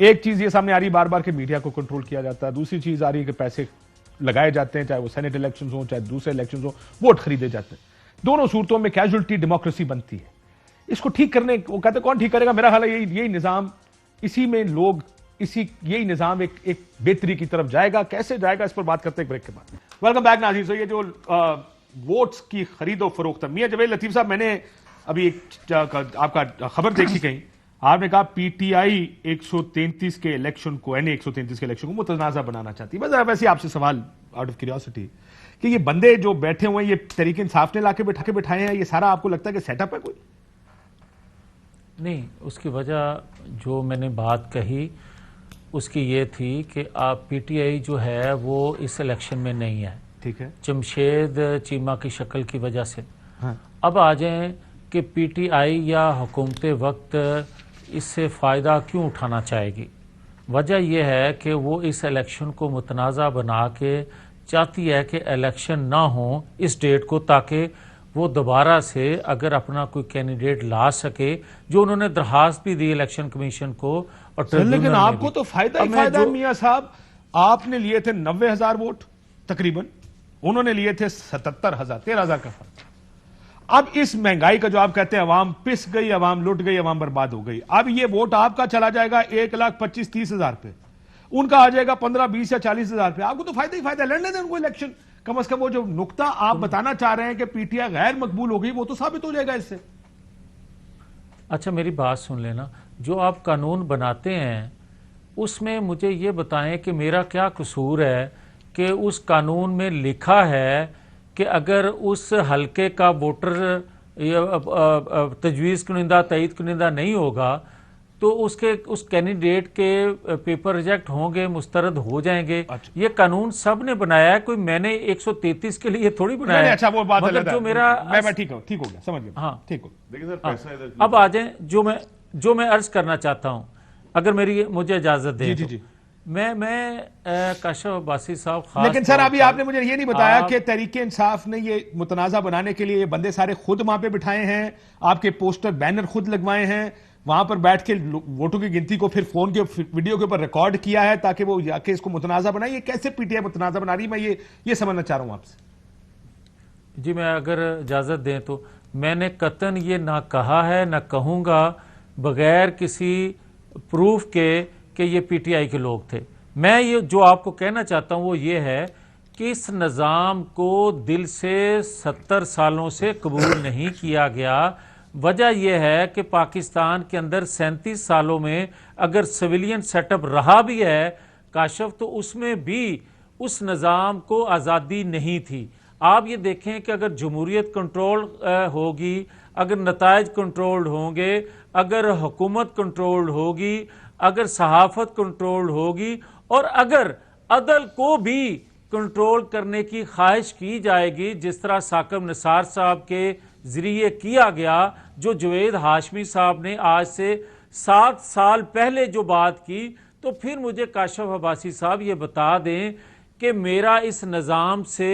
एक चीज ये सामने आ रही है बार बार कि मीडिया को कंट्रोल किया जाता है, दूसरी चीज आ रही है कि पैसे लगाए जाते हैं, चाहे वो सेनेट इलेक्शंस हो चाहे दूसरे इलेक्शंस हो, वोट खरीदे जाते हैं। दोनों सूरतों में कैजुअलिटी डेमोक्रेसी बनती है। इसको ठीक करने, वो कहते कौन ठीक करेगा? मेरा ख्याल है यही निजाम, इसी में लोग, यही निजाम एक बेहतरी की तरफ जाएगा। कैसे जाएगा, इस पर बात करते हैं ब्रेक के बाद। वेलकम बैक नाज़रीन। सो ये जो वोट्स की खरीदो फरोख्त, मियां जावेद लतीफ साहब, मैंने अभी आपका खबर देखी कहीं, आपने कहा पीटीआई 133 के इलेक्शन को, यानी 133 के इलेक्शन को मुतनाज़ा बनाना चाहती है। बस वैसे आपसे सवाल आउट ऑफ क्यूरियोसिटी कि ये बंदे जो बैठे हुए हैं, ये तहरीक इंसाफ ने लाके बिठाए हैं, ये सारा आपको लगता है कि सेटअप है कोई? नहीं, उसकी वजह जो मैंने बात कही उसकी ये थी कि आप पीटीआई जो है वो इस इलेक्शन में नहीं है, ठीक है, जमशेद चीमा की शक्ल की वजह से। हाँ। अब आ जाएं कि पीटीआई या हुकूमत वक्त इससे फ़ायदा क्यों उठाना चाहेगी। वजह यह है कि वो इस इलेक्शन को मुतनाज़ा बना के चाहती है कि इलेक्शन ना हो इस डेट को, ताकि वो दोबारा से अगर अपना कोई कैंडिडेट ला सके, जो उन्होंने दरखास्त भी दी इलेक्शन कमीशन को। और लेकिन आपको तो फायदा ही फायदा है मियां साहब। आपने लिए थे 90,000 वोट तकरीबन, उन्होंने लिए थे 77,000, 13,000 का फर्क। अब इस महंगाई का जो आप कहते हैं, अवाम पिस गई, अवाम लुट गई, अवाम बर्बाद हो गई। अब ये वोट आपका चला जाएगा 1,25,30,000 पे, उनका आ जाएगा 15, 20 या 40,000 पे। आपको तो फायदा ही फायदा, लड़ने दें उनको इलेक्शन। कम से कम वो जो नुक्ता आप बताना चाह रहे हैं कि पीटीआई गैर मकबूल हो गई, वो तो साबित हो जाएगा इससे। अच्छा, मेरी बात सुन लेना। जो आप कानून बनाते हैं उसमें मुझे ये बताएं कि मेरा क्या कसूर है कि उस कानून में लिखा है कि अगर उस हलके का वोटर तजवीज़ कुनिंदा, तईद कुनिंदा नहीं होगा तो उस कैंडिडेट के पेपर रिजेक्ट होंगे, मुस्तरद हो जाएंगे। अच्छा। ये कानून सब ने बनाया है, कोई मैंने 133 के लिए थोड़ी बनाया है। अच्छा, वो बात मतलब जो मेरा मैं ठीक हो गया, समझ गया। हाँ, ठीक हो। अब आ जाए जो मैं अर्ज करना चाहता हूं, अगर मुझे इजाजत दें। जी। मैं काशिफ अब्बासी साहब, लेकिन सर अभी आपने मुझे ये नहीं बताया कि तहरीक इंसाफ ने ये मुतनाज़ा बनाने के लिए ये बंदे सारे खुद वहां पे बिठाए हैं, आपके पोस्टर बैनर खुद लगवाए हैं, वहां पर बैठ के वोटों की गिनती को फिर फोन के वीडियो के ऊपर रिकॉर्ड किया है ताकि वो जाके इसको मुतनाज़ा बनाए। ये कैसे पीटीआई मुतनाज़ा बना रही है, मैं ये समझना चाह रहा हूं आपसे। जी, मैं अगर इजाजत दें तो मैंने कतन ये ना कहा है ना कहूंगा बगैर किसी प्रूफ के कि ये पीटीआई के लोग थे। मैं ये जो आपको कहना चाहता हूं वो ये है कि इस निज़ाम को दिल से 70 सालों से कबूल नहीं किया गया। वजह यह है कि पाकिस्तान के अंदर 37 सालों में अगर सिविलियन सेटअप रहा भी है काशफ, तो उसमें भी उस निज़ाम को आज़ादी नहीं थी। आप ये देखें कि अगर जमहूरियत कंट्रोल होगी, अगर नताइज कंट्रोल्ड होंगे, अगर हुकूमत कंट्रोल्ड होगी, अगर सहाफ़त कंट्रोल्ड होगी और अगर अदल को भी कंट्रोल करने की ख्वाहिश की जाएगी, जिस तरह साकिब निसार साहब के जरिए किया गया, जो जुवेद हाशमी साहब ने आज से 7 साल पहले जो बात की, तो फिर मुझे काशिफ अब्बासी साहब ये बता दें कि मेरा इस निज़ाम से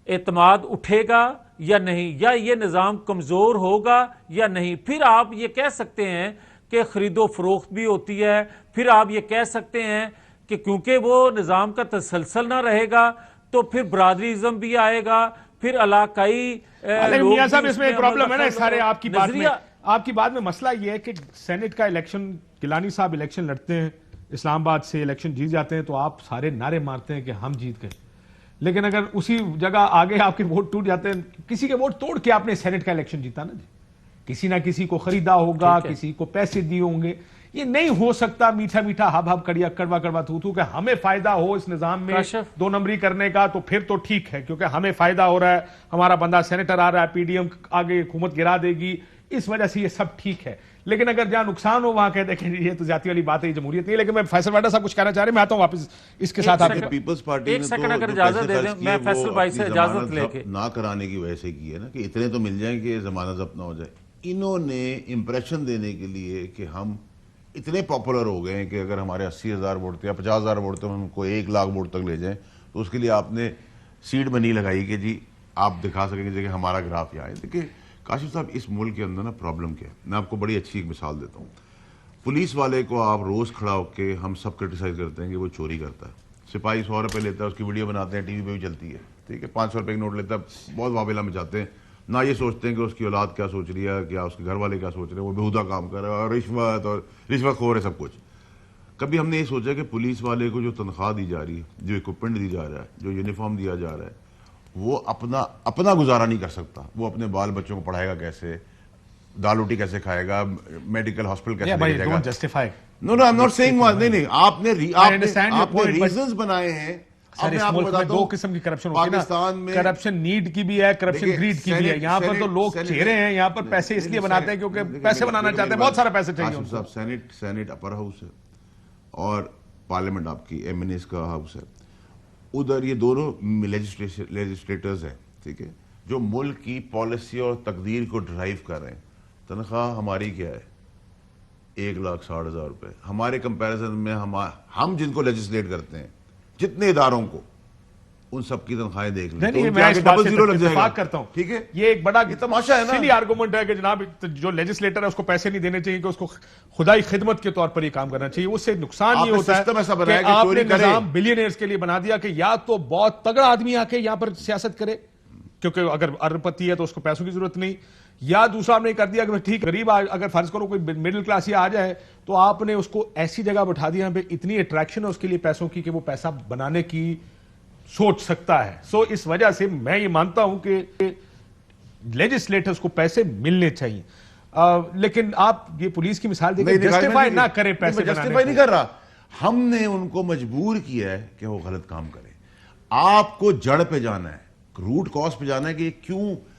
एतमाद उठेगा या नहीं, या ये निज़ाम कमज़ोर होगा या नहीं। फिर आप ये कह सकते हैं कि खरीदो फरोख्त भी होती है, फिर आप ये कह सकते हैं कि क्योंकि वो निज़ाम का तसलसल ना रहेगा तो फिर बरादरीज़म भी आएगा, फिर इलाकाई मियां साहब इसमें एक प्रॉब्लम है ना सारे आपकी बात में मसला ये है कि सेनेट का इलेक्शन, गिलानी साहब इलेक्शन लड़ते हैं, इस्लामाबाद से इलेक्शन जीत जाते हैं, तो आप सारे नारे मारते हैं कि हम जीत गए, लेकिन अगर उसी जगह आगे आपके वोट टूट जाते हैं, किसी के वोट तोड़ के आपने सेनेट का इलेक्शन जीता ना जी, किसी ना किसी को खरीदा होगा, किसी को पैसे दिए होंगे। ये नहीं हो सकता मीठा मीठा हब हब कड़िया कड़वा कड़वा थू थू कि हमें फायदा हो इस निजाम में 2 नंबरी करने का, तो फिर तो ठीक है क्योंकि हमें फायदा हो रहा है, हमारा बंदा सेनेटर आ रहा है, पीडीएम आगे हुकूमत गिरा देगी, इस वजह से ये सब ठीक है। लेकिन अगर जहां नुकसान हो वहां कहते हैं ये तो जाति वाली बात है, जमहूरियत नहीं। लेकिन मैं फैसल वाडा साहब कुछ कहना चाह रहे, मैं आता हूं वापस इसके साथ। आप पीपल्स पार्टी एक सेकंड अगर इजाजत दे दें, मैं फैसल भाई से इजाजत लेके ना कराने की वजह से की है ना कि इतने तो मिल जाए कि जमानत जब्त ना हो जाए। इन्होंने इंप्रेशन देने के लिए कि हम इतने पॉपुलर हो गए हैं कि अगर हमारे 80,000 वोट थे या 50,000 वोट थे, हम उनको 1 लाख वोट तक ले जाएं, तो उसके लिए आपने सीड मनी लगाई कि जी आप दिखा सकेंगे कि हमारा ग्राफ यहाँ है। देखिए काशिफ साहब, इस मुल्क के अंदर ना प्रॉब्लम क्या है, मैं आपको बड़ी अच्छी एक मिसाल देता हूँ। पुलिस वाले को आप रोज़ खड़ा होकर हम सब क्रिटिसाइज करते हैं कि वो चोरी करता है, सिपाही 100 रुपये लेता है, उसकी वीडियो बनाते हैं, टीवी पे भी चलती है, ठीक है, 500 रुपये का नोट लेता है, बहुत वावेला में जाते हैं, ना ये सोचते हैं कि उसकी औलाद क्या सोच रही है, क्या उसके घर वाले क्या सोच रहे हैं, वो बेहुदा काम कर रहा है और रिश्वत खोर है सब कुछ। कभी हमने ये सोचा कि पुलिस वाले को जो तनख्वाह दी जा रही है, जो इक्विपमेंट दी जा रहा है, जो यूनिफॉर्म दिया जा रहा है, वो अपना गुजारा नहीं कर सकता, वो अपने बाल बच्चों को पढ़ाएगा कैसे, दाल रोटी कैसे खाएगा, मेडिकल हॉस्पिटल कैसे जाएगा। Justify no I am not saying नहीं, आपने रीजंस बनाए हैं। सर, इस मुल्क में 2 किस्म की करप्शन होती है पाकिस्तान में, करप्शन नीड की भी है, करप्शन ग्रीड की भी है। यहाँ पर तो लोग चेहरे हैं, यहाँ पर पैसे इसलिए बनाते हैं क्योंकि पैसे बनाना चाहते हैं, बहुत सारा पैसे चाहिए साहब। सेनेट अपर हाउस है और पार्लियामेंट आपकी एमएनएस का हाउस है, उधर ये दोनों लेजिस्लेटर्स हैं, ठीक है, जो मुल्क की पॉलिसी और तकदीर को ड्राइव कर रहे हैं। तनख्वाह हमारी क्या है, 1,60,000 रुपये। हमारे कंपैरिजन में हम जिनको लेजिस्लेट करते हैं, जितने इदारों को, उन सब की तनख्वाहें देख लें, तो मैं डबल जीरो लग जाएगा। करता हूं, ठीक है, ये एक बड़ा तमाशा है ना, सिली आर्गुमेंट है कि जनाब जो लेजिस्लेटर है उसको पैसे नहीं देने चाहिए, कि उसको खुदाई खिदमत के तौर पर ये काम करना चाहिए। उससे नुकसान ये होता है कि आपने निजाम बिलियनियर्स के लिए बना दिया कि या तो बहुत तगड़ा आदमी आके यहां पर सियासत करे, क्योंकि अगर अरबपति है तो उसको पैसों की जरूरत नहीं, या दूसरा आपने कर दिया कि ठीक गरीब अगर फर्ज करो कोई मिडिल क्लास ही आ जाए तो आपने उसको ऐसी जगह बैठा दिया पे इतनी अट्रैक्शन है उसके लिए पैसों की कि वो पैसा बनाने की सोच सकता है। सो इस वजह से मैं ये मानता हूं कि लेजिस्लेटर्स को पैसे मिलने चाहिए। लेकिन आप ये पुलिस की मिसाल देखिए, जस्टिफाई ना करें पैसे, जस्टिफाई नहीं कर रहा, हमने उनको मजबूर किया है कि वो गलत काम करें। आपको जड़ पे जाना है, रूट कॉज पे जाना है कि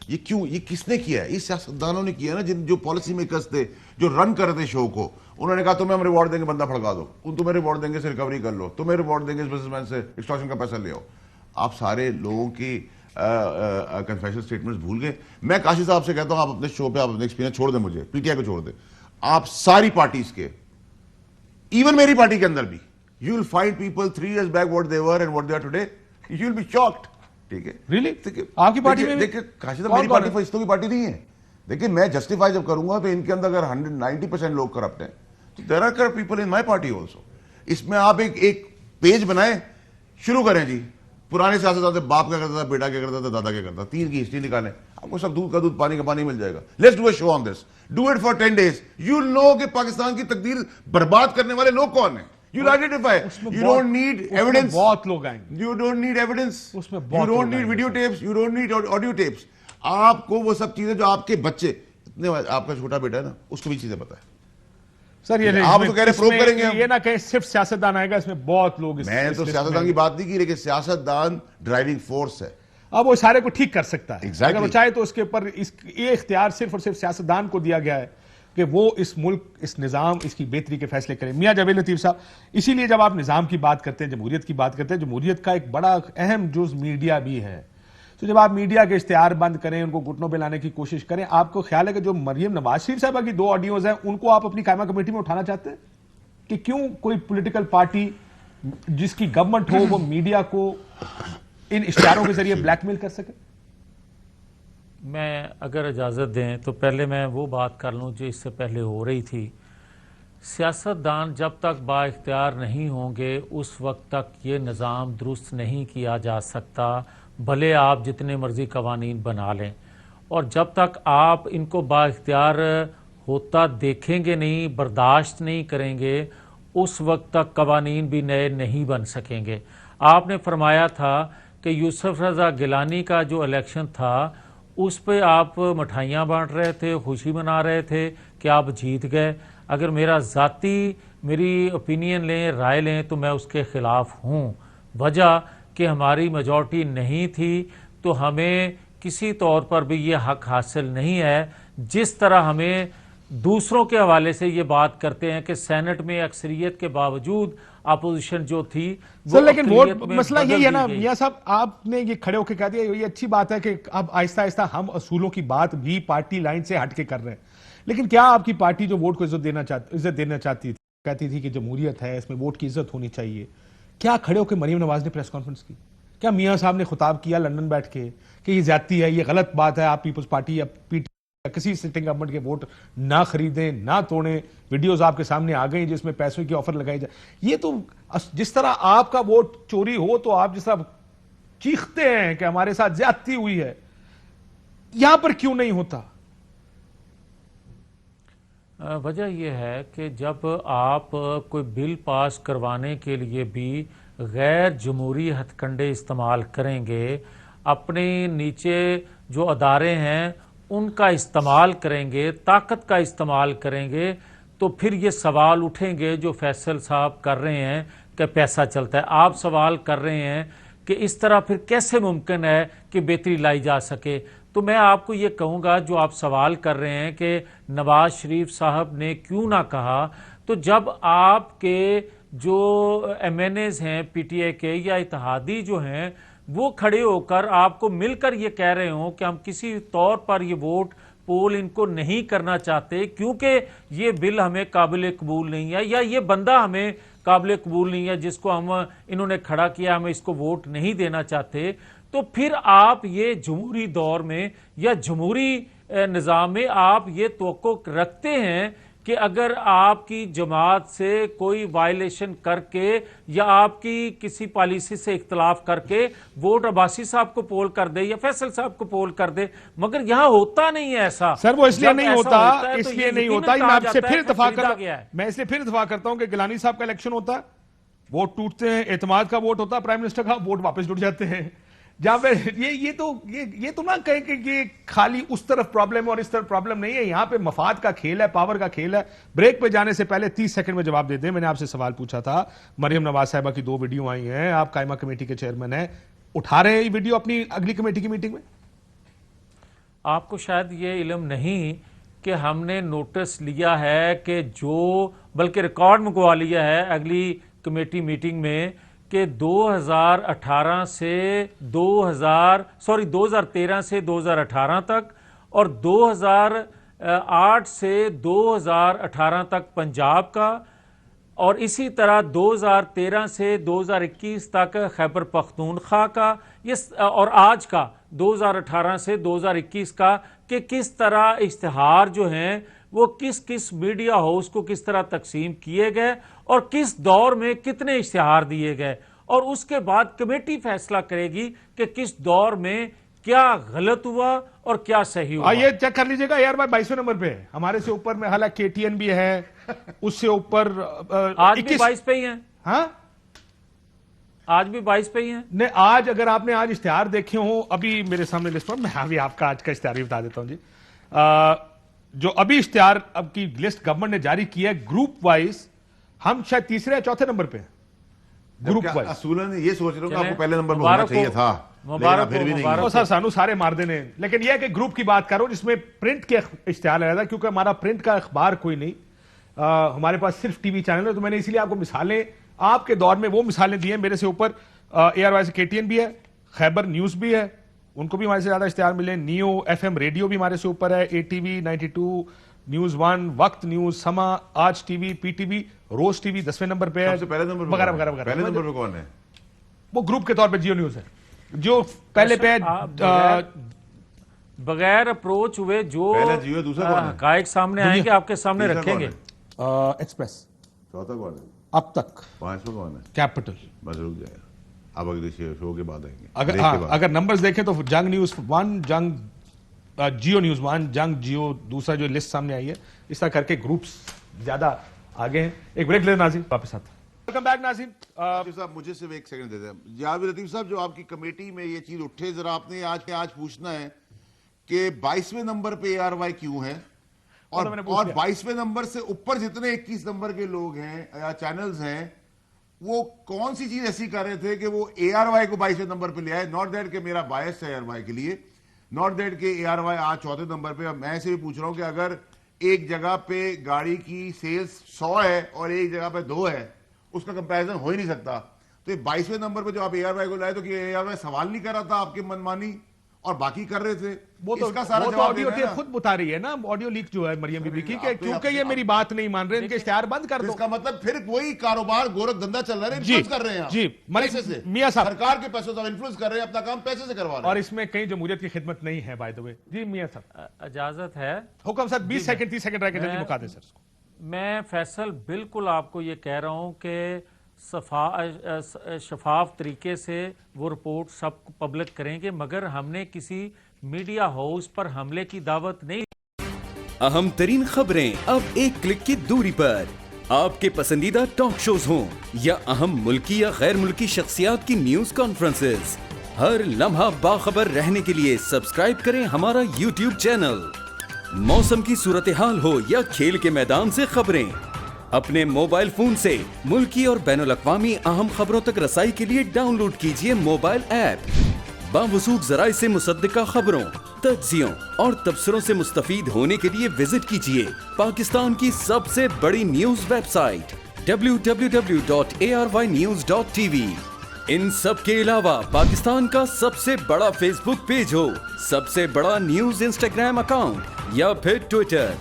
ये किसने किया है। इस सियासतदानों ने किया ना, जो पॉलिसी मेकर्स थे, जो रन कर रहे थे शो को, उन्होंने कहा तुम्हें हम रिवॉर्ड देंगे, बंदा फड़का दो, तुम्हें रिवॉर्ड देंगे से रिकवरी कर लो, तुम्हें रिवॉर्ड देंगे इस बिजनेसमैन से एक्सटॉर्शन का पैसा ले आओ। आप सारे लोगों की कन्फेशन स्टेटमेंट्स भूल गए। मैं काशिफ साहब से कहता हूं, आप अपने शो पे आप अपने एक्सपीरियंस छोड़ दें, मुझे पीटीआई को छोड़ दें, आप सारी पार्टीज के, इवन मेरी पार्टी के अंदर भी, you will find people 3 years back what they were and what they are today, you will be shocked। ठीक है, रियली आपकी पार्टी में? देखिए काशिफ साहब, मेरी पार्टी फरिश्तों की पार्टी नहीं है। देखिए मैं जस्टिफाई जब करूंगा तो इनके अंदर अगर 190% लोग करप्ट हैं, तो there are corrupt people in my party also. इसमें आप एक पेज बनाएं, शुरू करें जी, पुराने सियासतदान, बाप क्या करता था, बेटा क्या करता था, दादा क्या करता था, 3 की हिस्ट्री निकालें, आपको सब दूध का दूध पानी का पानी मिल जाएगा। Let's do a show on this, do it for 10 days, you know कि पाकिस्तान की तकदीर बर्बाद करने वाले लोग कौन है। You'll identify. You don't need evidence. बहुत लोग आएंगे. You don't need evidence. उसमें You बहुत don't need video tapes. You don't need audio tapes. आपको वो सब चीजें जो आपके बच्चे इतने, आपका छोटा बेटा है ना, उसको भी चीजें पता है. सर ये आप तो कह रहे प्रूव करेंगे हम. ये ना कहें सिर्फ सियासतदान आएगा, इसमें बहुत लोग. मैं तो सियासतदान की बात नहीं की, लेकिन सियासतदान ड्राइविंग फोर्स है. अब वो सारे को ठीक कर सकता है. Exactly. अगर वो चाहे तो उसके ऊपर ये इख्तियार सिर्फ और सिर्फ सियासतदान को दिया गया है कि वो इस मुल्क, इस निज़ाम, इसकी बेहतरी के फैसले करें. मियां जावेद लतीफ साहब, इसीलिए जब आप निज़ाम की बात करते हैं, जमहूरियत की बात करते हैं, जमहूरियत का एक बड़ा अहम जुज़ मीडिया भी है. तो जब आप मीडिया के इश्तिहार बंद करें, उनको घुटनों पे लाने की कोशिश करें, आपको ख्याल है कि जो मरियम नवाज शरीफ साहबा की 2 ऑडियोज हैं, उनको आप अपनी कायमा कमेटी में उठाना चाहते हैं? कि क्यों कोई पॉलिटिकल पार्टी जिसकी गवर्नमेंट हो वो मीडिया को इन इश्तिहारों के जरिए ब्लैकमेल कर सके? मैं अगर इजाज़त दें तो पहले मैं वो बात कर लूँ जो इससे पहले हो रही थी. सियासतदान जब तक बाइख्तियार नहीं होंगे उस वक्त तक ये निज़ाम दुरुस्त नहीं किया जा सकता, भले आप जितने मर्ज़ी कवानीन बना लें. और जब तक आप इनको बाइख्तियार होता देखेंगे नहीं, बर्दाश्त नहीं करेंगे, उस वक्त तक कवानीन भी नए नहीं बन सकेंगे. आपने फरमाया था कि यूसुफ रज़ा गिलानी का जो इलेक्शन था उस पे आप मिठाइयाँ बांट रहे थे, खुशी मना रहे थे कि आप जीत गए. अगर मेरी ओपिनियन लें, राय लें, तो मैं उसके ख़िलाफ़ हूँ. वजह कि हमारी मेजॉरिटी नहीं थी तो हमें किसी तौर पर भी ये हक हासिल नहीं है. जिस तरह हमें दूसरों के हवाले से ये बात करते हैं कि सेनेट में अक्सरियत के बावजूद अपोजिशन जो थी सर, लेकिन वोट मसला यही है ना मियां साहब, आपने ये खड़े होकर कह दिया, ये अच्छी बात है कि अब आहिस्ता आहिस्ता हम असूलों की बात भी पार्टी लाइन से हट के कर रहे हैं. लेकिन क्या आपकी पार्टी जो वोट को इज्जत देना चाहती थी, कहती थी कि जमहूरियत है, इसमें वोट की इज्जत होनी चाहिए, क्या खड़े होकर मरियम नवाज ने प्रेस कॉन्फ्रेंस की? क्या मियां साहब ने खुताब किया लंदन बैठ के कि ये ज्यादती है, ये गलत बात है, आप पीपल्स पार्टी या पीटी किसी सिटिंग गवर्नमेंट के वोट ना खरीदें, ना तोड़ें? वीडियोस आपके सामने आ गई जिसमें पैसों की ऑफर लगाई जाए. ये तो जिस तरह आपका वोट चोरी हो तो आप जिस तरह चीखते हैं कि हमारे साथ ज्यादती हुई है, यहां पर क्यों नहीं होता? वजह यह है कि जब आप कोई बिल पास करवाने के लिए भी गैर जमहूरी हथकंडे इस्तेमाल करेंगे, अपने नीचे जो अदारे हैं उनका इस्तेमाल करेंगे, ताकत का इस्तेमाल करेंगे, तो फिर ये सवाल उठेंगे जो फैसल साहब कर रहे हैं कि पैसा चलता है. आप सवाल कर रहे हैं कि इस तरह फिर कैसे मुमकिन है कि बेहतरी लाई जा सके. तो मैं आपको ये कहूँगा, जो आप सवाल कर रहे हैं कि नवाज शरीफ साहब ने क्यों ना कहा, तो जब आपके जो MNAs हैं PTI के या इत्तेहादी जो हैं वो खड़े होकर आपको मिलकर ये कह रहे हो कि हम किसी तौर पर ये वोट पोल इनको नहीं करना चाहते क्योंकि ये बिल हमें काबिल कबूल नहीं है या ये बंदा हमें काबिल कबूल नहीं है जिसको हम इन्होंने खड़ा किया, हमें इसको वोट नहीं देना चाहते, तो फिर आप ये जमहूरी दौर में या जमहूरी निज़ाम में आप ये तवक्को रखते हैं कि अगर आपकी जमात से कोई वायलेशन करके या आपकी किसी पॉलिसी से इख्तलाफ करके वोट अब्बासी साहब को पोल कर दे या फैसल साहब को पोल कर दे, मगर यहां होता नहीं है ऐसा. सर वो इसलिए नहीं होता, तो इसलिए नहीं होता. मैं आपसे फिर इत्तेफाक करता हूं कि गिलानी साहब का इलेक्शन होता है, वोट टूटते हैं, एतमाद का वोट होता है, प्राइम मिनिस्टर का वोट वापस जुट जाते हैं. जहां पे ये तो ना कहें कि ये खाली उस तरफ प्रॉब्लम है और इस तरफ प्रॉब्लम नहीं है. यहां पे मफाद का खेल है, पावर का खेल है. ब्रेक पे जाने से पहले 30 सेकंड में जवाब दे दें. मैंने आपसे सवाल पूछा था, मरियम नवाज साहिबा की 2 वीडियो आई हैं, आप कायमा कमेटी के चेयरमैन हैं, उठा रहे हैं ये वीडियो अपनी अगली कमेटी की मीटिंग में? आपको शायद ये इल्म नहीं कि हमने नोटिस लिया है कि जो बल्कि रिकॉर्ड मंगवा लिया है अगली कमेटी मीटिंग में कि 2013 से 2018 तक और 2008 से 2018 तक पंजाब का और इसी तरह 2013 से 2021 तक खैबर पख्तूनख्वा का, और आज का 2018 से 2021 का, कि किस तरह इश्तिहार जो हैं वो किस किस मीडिया हाउस को किस तरह तकसीम किए गए और किस दौर में कितने इश्तिहार दिए गए, और उसके बाद कमेटी फैसला करेगी कि किस दौर में क्या गलत हुआ और क्या सही हुआ। ये चेक कर लीजिएगा, ARY 22वें नंबर पे है हमारे से ऊपर में, हालांकि KTN भी है उससे ऊपर। आज भी 22 पे ही है। हाँ, आज भी 22 पे ही है। नहीं, आज अगर आपने आज इश्तिहार देखे हो, अभी मेरे सामने लिस्ट पर, मैं अभी आपका आज का इश्तिहार भी बता देता हूं जी। जो अभी इश्तिहार अब की लिस्ट गवर्नमेंट ने जारी की है, ग्रुप वाइज हम शायद तीसरे या चौथे नंबर पे हैं ग्रुप वाइज। असूलन ये सोच रहा हूँ आपको पहले नंबर पे होना चाहिए था, मुबारक फिर भी नहीं। तो सर सानू सारे मार देने, लेकिन यह है कि ग्रुप की बात करो जिसमें प्रिंट के इश्तिहार आया था, क्योंकि हमारा प्रिंट का अखबार कोई नहीं, हमारे पास सिर्फ टीवी चैनल है, तो मैंने इसीलिए आपको मिसालें आपके दौर में वो मिसालें दी हैं। मेरे से ऊपर ARY से KTN भी है, खैबर न्यूज भी है, उनको भी हमारे से ज्यादा इश्तिहार मिले। नियो FM रेडियो भी हमारे से ऊपर है, ATV 92, न्यूज 1, वक्त न्यूज, समा, आज टीवी, PTV, रोज टीवी 10वें नंबर पे है, पहले नंबर वगैरह वगैरह वगैरह। पहले नंबर पे कौन है? वो ग्रुप के तौर पे जियो न्यूज है, जो पहले पे बगैर अप्रोच हुए जो पहले जियो, दूसरा कौन है? हकायक सामने आएंगे, आपके सामने रखेंगे। एक्सप्रेस। चौथा कौन है अब तक? 5वां कौन है? कैपिटल। बस रुक जाएगा, अब अगले शो के बाद आएंगे। अगर अगर नंबर्स देखें तो जंग न्यूज 1, जंग जियो न्यूज 1, जंग जियो दूसरा जो लिस्ट सामने आई है, इस तरह करके ग्रुप्स ज्यादा आगे हैं। एक ब्रेक ले नाज़रीन, वापस आते हैं। वेलकम बैक नाज़रीन। साहब मुझे सिर्फ एक सेकंड दे दें। जावेद लतीफ साहब, जो आपकी कमेटी में ये चीज उठे, जरा आपने आज पूछना है कि 22वें नंबर पे ARY क्यों है, और 22वें नंबर से ऊपर जितने 21 नंबर के लोग हैं या चैनल्स हैं, वो कौन सी चीज ऐसी कर रहे थे कि वो ARY को 22वें नंबर पे ले आए। नॉट दैट के मेरा बायस है ARY के लिए, नॉट दैट के ARY आज चौथे नंबर पे। मैं ऐसे भी पूछ रहा हूं कि अगर एक जगह पे गाड़ी की सेल्स 100 है और एक जगह पे 2 है, उसका कंपैरिजन हो ही नहीं सकता। तो 22वें नंबर पे जो आप ARY को लाए, तो कि ARY सवाल नहीं कर रहा था आपके मनमानी और बाकी कर रहे थे? वो तो इसका सारा जवाब ऑडियो खुद बता रही है ना, ऑडियो लीक जो है मरियम बीबी की, क्योंकि ये मेरी बात नहीं मान रहे, इनके इश्तिहार बंद कर दो। इसका मतलब फिर वही कारोबार गोरख धंधा चल रहा है, इन्फ्लुएंस कर रहे हैं जी पैसे से, मियां साहब, सरकार के पैसों से इन्फ्लुएंस कर रहे हैं, अपना काम पैसे से करवा रहे हैं, और इसमें कहीं जमहूरियत की खिदमत नहीं है। बाय द वे जी मियां साहब, इजाजत है? हुक्म सर, 20 सेकंड 30 सेकंड रह के जल्दी मुका दे सर। मैं फैसल बिल्कुल आपको ये कह रहा हूं कि शफाफ तरीके से वो रिपोर्ट सब पब्लिक करेंगे, मगर हमने किसी मीडिया हाउस पर हमले की दावत नहीं। अहम तरीन खबरें अब एक क्लिक की दूरी पर, आपके पसंदीदा टॉक शोज हों या अहम मुल्की या गैर मुल्की शख्सियात की न्यूज कॉन्फ्रेंसेस, हर लम्हा बाखबर रहने के लिए सब्सक्राइब करें हमारा YouTube चैनल। मौसम की सूरत हाल हो या खेल के मैदान से खबरें, अपने मोबाइल फोन से मुल्की और बैनुल-अक़वामी अहम खबरों तक रसाई के लिए डाउनलोड कीजिए मोबाइल ऐप। बावसूख ज़राए से मुसद्दिका खबरों, तज्ज़ियों और तबसरों से मुस्तफ़ीद होने के लिए विजिट कीजिए पाकिस्तान की सबसे बड़ी न्यूज वेबसाइट www.arYnews.tv। इन सब के अलावा पाकिस्तान का सबसे बड़ा फेसबुक पेज हो, सबसे बड़ा न्यूज इंस्टाग्राम अकाउंट या फिर ट्विटर,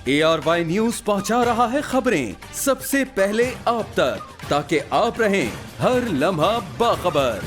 ARY न्यूज पहुंचा रहा है खबरें सबसे पहले आप तक, ताकि आप रहें हर लम्हा बाखबर।